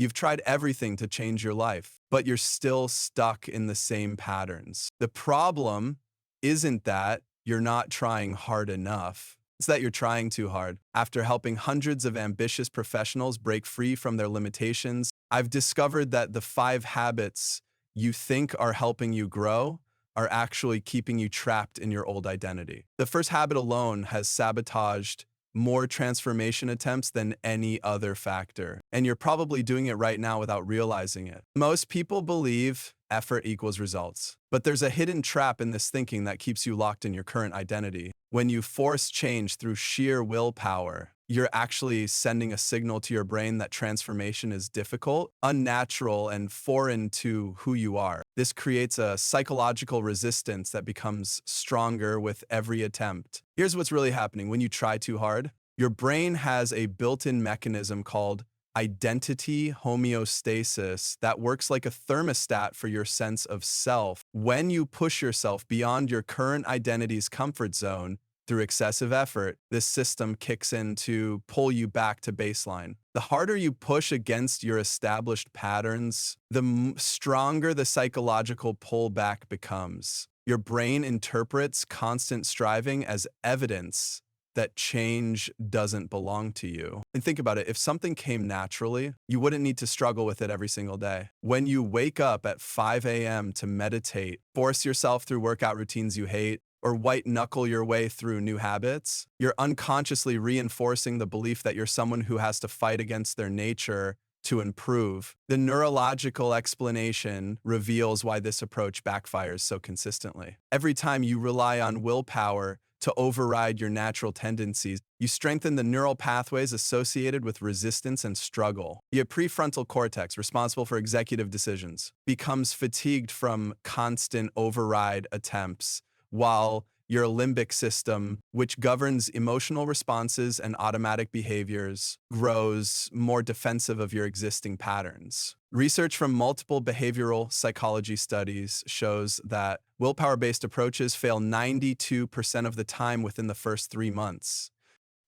You've tried everything to change your life, but you're still stuck in the same patterns. The problem isn't that you're not trying hard enough. It's that you're trying too hard. After helping hundreds of ambitious professionals break free from their limitations, I've discovered that the 5 habits you think are helping you grow are actually keeping you trapped in your old identity. The first habit alone has sabotaged more transformation attempts than any other factor. And you're probably doing it right now without realizing it. Most people believe effort equals results, but there's a hidden trap in this thinking that keeps you locked in your current identity. When you force change through sheer willpower, you're actually sending a signal to your brain that transformation is difficult, unnatural, and foreign to who you are. This creates a psychological resistance that becomes stronger with every attempt. Here's what's really happening when you try too hard. Your brain has a built-in mechanism called identity homeostasis that works like a thermostat for your sense of self. When you push yourself beyond your current identity's comfort zone through excessive effort, this system kicks in to pull you back to baseline. The harder you push against your established patterns, the stronger the psychological pullback becomes. Your brain interprets constant striving as evidence that change doesn't belong to you. And think about it, if something came naturally, you wouldn't need to struggle with it every single day. When you wake up at 5 a.m. to meditate, force yourself through workout routines you hate, or white knuckle your way through new habits, you're unconsciously reinforcing the belief that you're someone who has to fight against their nature to improve. The neurological explanation reveals why this approach backfires so consistently. Every time you rely on willpower to override your natural tendencies, you strengthen the neural pathways associated with resistance and struggle. Your prefrontal cortex, responsible for executive decisions, becomes fatigued from constant override attempts, while your limbic system, which governs emotional responses and automatic behaviors, grows more defensive of your existing patterns. Research from multiple behavioral psychology studies shows that willpower-based approaches fail 92% of the time within the first 3 months.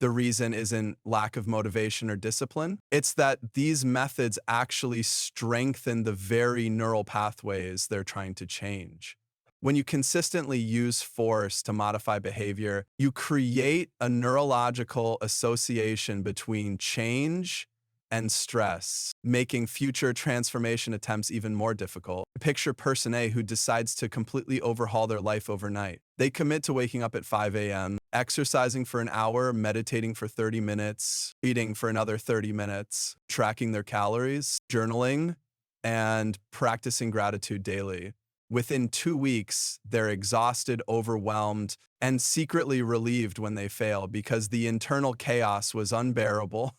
The reason isn't lack of motivation or discipline. It's that these methods actually strengthen the very neural pathways they're trying to change. When you consistently use force to modify behavior, you create a neurological association between change and stress, making future transformation attempts even more difficult. Picture person A who decides to completely overhaul their life overnight. They commit to waking up at 5 a.m., exercising for an hour, meditating for 30 minutes, eating for another 30 minutes, tracking their calories, journaling, and practicing gratitude daily. Within 2 weeks, they're exhausted, overwhelmed, and secretly relieved when they fail because the internal chaos was unbearable.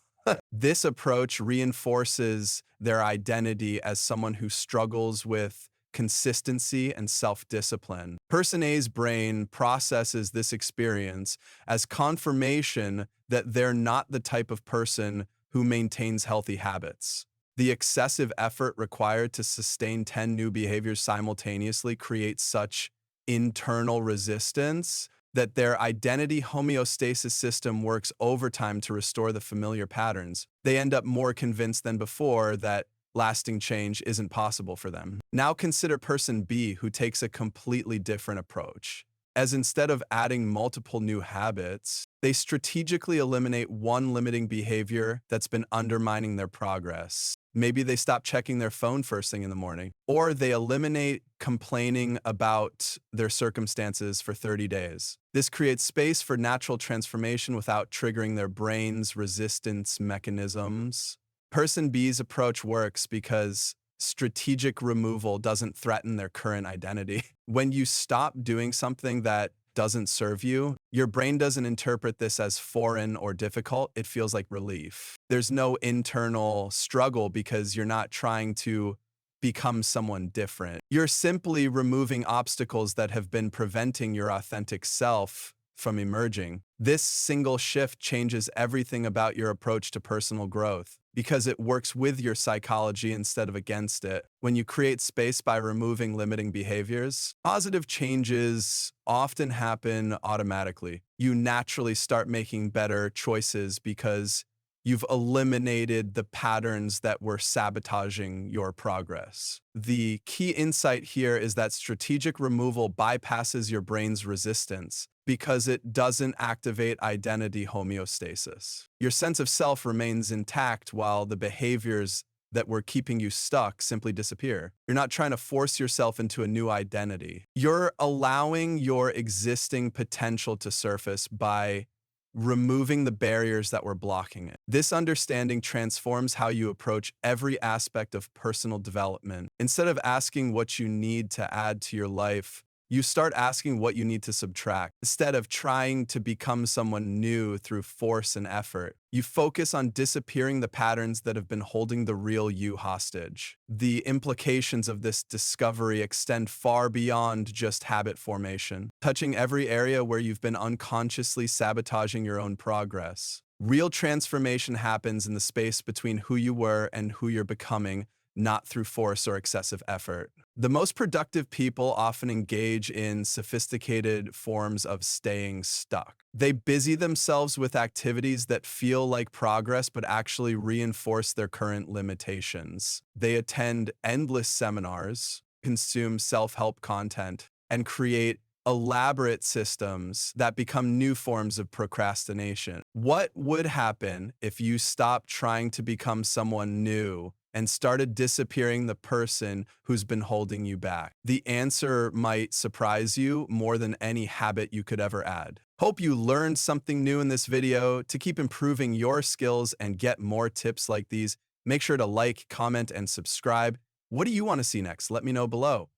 This approach reinforces their identity as someone who struggles with consistency and self-discipline. Person A's brain processes this experience as confirmation that they're not the type of person who maintains healthy habits. The excessive effort required to sustain 10 new behaviors simultaneously creates such internal resistance that their identity homeostasis system works overtime to restore the familiar patterns. They end up more convinced than before that lasting change isn't possible for them. Now consider person B, who takes a completely different approach. As instead of adding multiple new habits, they strategically eliminate one limiting behavior that's been undermining their progress. Maybe they stop checking their phone first thing in the morning, or they eliminate complaining about their circumstances for 30 days. This creates space for natural transformation without triggering their brain's resistance mechanisms. Person B's approach works because strategic removal doesn't threaten their current identity. When you stop doing something that doesn't serve you, your brain doesn't interpret this as foreign or difficult. It feels like relief. There's no internal struggle because you're not trying to become someone different. You're simply removing obstacles that have been preventing your authentic self from emerging. This single shift changes everything about your approach to personal growth because it works with your psychology instead of against it. When you create space by removing limiting behaviors, positive changes often happen automatically. You naturally start making better choices because you've eliminated the patterns that were sabotaging your progress. The key insight here is that strategic removal bypasses your brain's resistance because it doesn't activate identity homeostasis. Your sense of self remains intact while the behaviors that were keeping you stuck simply disappear. You're not trying to force yourself into a new identity. You're allowing your existing potential to surface by removing the barriers that were blocking it. This understanding transforms how you approach every aspect of personal development. Instead of asking what you need to add to your life, you start asking what you need to subtract. Instead of trying to become someone new through force and effort, you focus on disappearing the patterns that have been holding the real you hostage. The implications of this discovery extend far beyond just habit formation, touching every area where you've been unconsciously sabotaging your own progress. Real transformation happens in the space between who you were and who you're becoming, not through force or excessive effort. The most productive people often engage in sophisticated forms of staying stuck. They busy themselves with activities that feel like progress but actually reinforce their current limitations. They attend endless seminars, consume self-help content, and create elaborate systems that become new forms of procrastination. What would happen if you stopped trying to become someone new and started disappearing the person who's been holding you back? The answer might surprise you more than any habit you could ever add. Hope you learned something new in this video. To keep improving your skills and get more tips like these, make sure to like, comment, and subscribe. What do you want to see next? Let me know below.